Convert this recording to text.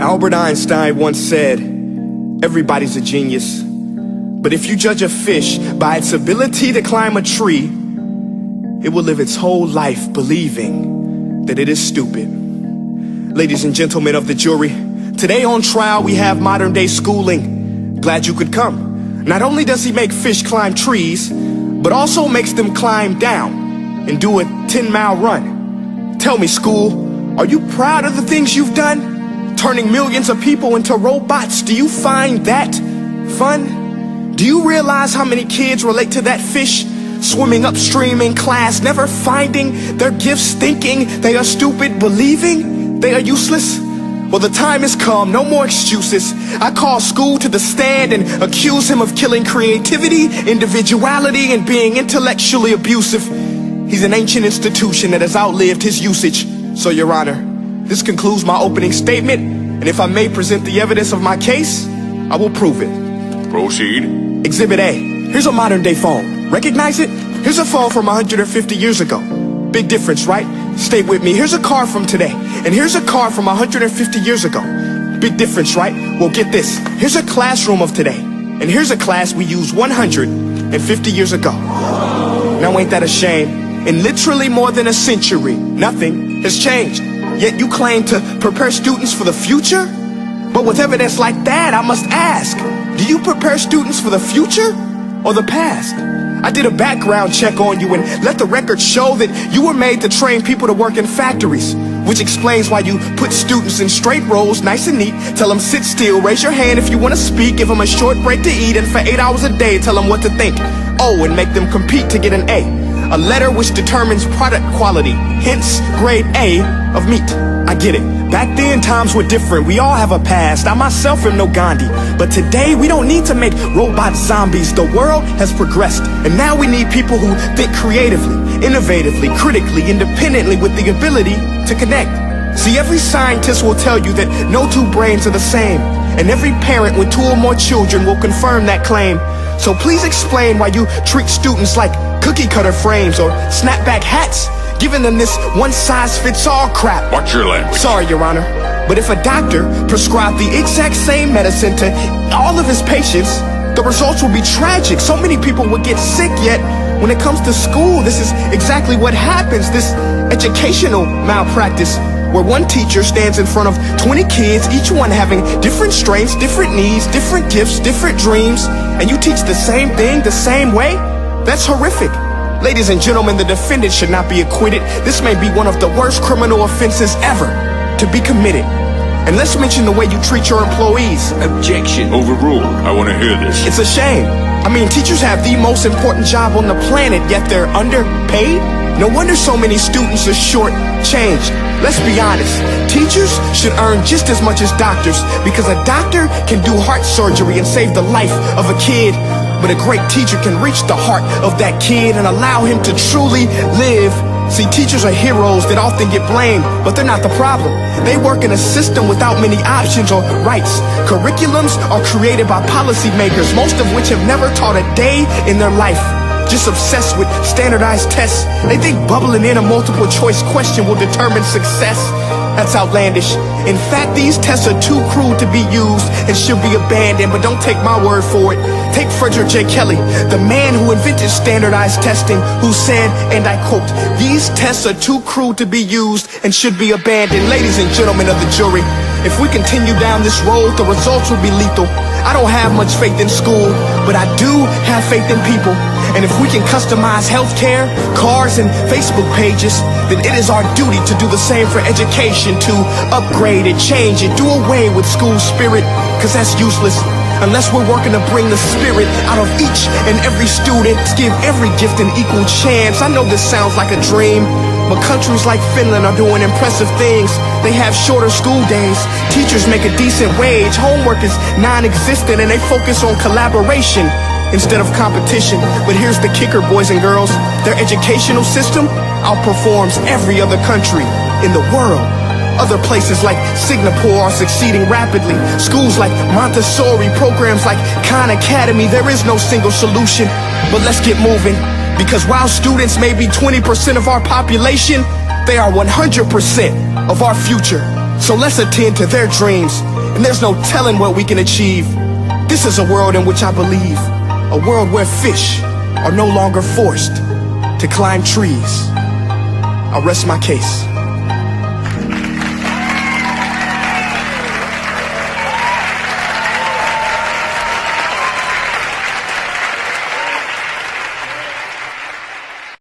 Albert Einstein once said, everybody's a genius. But if you judge a fish by its ability to climb a tree, it will live its whole life believing that it is stupid. Ladies and gentlemen of the jury, today on trial we have modern day schooling. Glad you could come. Not only does he make fish climb trees, but also makes them climb down and do a 10-mile run. Tell me, school, are you proud of the things you've done? Turning millions of people into robots, do you find that fun? Do you realize how many kids relate to that fish? Swimming upstream in class, never finding their gifts, thinking they are stupid, believing they are useless? Well, the time has come, no more excuses. I call school to the stand and accuse him of killing creativity, individuality, and being intellectually abusive. He's an ancient institution that has outlived his usage. So, Your Honor, this concludes my opening statement, and if I may present the evidence of my case, I will prove it. Proceed. Exhibit A. Here's a modern day phone. Recognize it? Here's a phone from 150 years ago. Big difference, right? Stay with me. Here's a car from today, and here's a car from 150 years ago. Big difference, right? Well, get this. Here's a classroom of today, and here's a class we used 150 years ago. Now ain't that a shame? In literally more than a century, nothing has changed. Yet you claim to prepare students for the future? But with evidence like that, I must ask, do you prepare students for the future or the past? I did a background check on you and let the record show that you were made to train people to work in factories, which explains why you put students in straight rows, nice and neat, tell them sit still, raise your hand if you want to speak, give them a short break to eat, and for 8 hours a day tell them what to think. Oh, and make them compete to get an A. A letter which determines product quality, hence grade A of meat. I get it. Back then, times were different. We all have a past. I myself am no Gandhi. But today, we don't need to make robot zombies. The world has progressed. And now we need people who think creatively, innovatively, critically, independently, with the ability to connect. See, every scientist will tell you that no two brains are the same. And every parent with 2 or more children will confirm that claim. So please explain why you treat students like cookie cutter frames or snapback hats, giving them this one-size-fits-all crap. Watch your language. Sorry, Your Honor, but if a doctor prescribed the exact same medicine to all of his patients, the results will be tragic. So many people will get sick, yet when it comes to school, this is exactly what happens. This educational malpractice, where one teacher stands in front of 20 kids, each one having different strengths, different needs, different gifts, different dreams, and you teach the same thing the same way? That's horrific. Ladies and gentlemen, the defendant should not be acquitted. This may be one of the worst criminal offenses ever to be committed. And let's mention the way you treat your employees. Objection. Overruled. I want to hear this. It's a shame. I mean, teachers have the most important job on the planet, yet they're underpaid? No wonder so many students are short-changed. Let's be honest, teachers should earn just as much as doctors, because a doctor can do heart surgery and save the life of a kid, but a great teacher can reach the heart of that kid and allow him to truly live. See, teachers are heroes that often get blamed, but they're not the problem. They work in a system without many options or rights. Curriculums are created by policymakers, most of which have never taught a day in their life. Just obsessed with standardized tests. They think bubbling in a multiple choice question will determine success. That's outlandish. In fact, these tests are too cruel to be used and should be abandoned, but don't take my word for it. Take Frederick J. Kelly, the man who invented standardized testing, who said, and I quote, "These tests are too cruel to be used and should be abandoned." Ladies and gentlemen of the jury, if we continue down this road, the results will be lethal. I don't have much faith in school, but I do have faith in people. And if we can customize healthcare, cars, and Facebook pages, then it is our duty to do the same for education, to upgrade it, change it, do away with school spirit, because that's useless unless we're working to bring the spirit out of each and every student, give every gift an equal chance. I know this sounds like a dream, but countries like Finland are doing impressive things. They have shorter school days, teachers make a decent wage, homework is non-existent, and they focus on collaboration instead of competition. But here's the kicker, boys and girls. Their educational system outperforms every other country in the world. Other places like Singapore are succeeding rapidly. Schools like Montessori, programs like Khan Academy, there is no single solution. But let's get moving, because while students may be 20% of our population, they are 100% of our future. So let's attend to their dreams, and there's no telling what we can achieve. This is a world in which I believe, a world where fish are no longer forced to climb trees. I'll rest my case.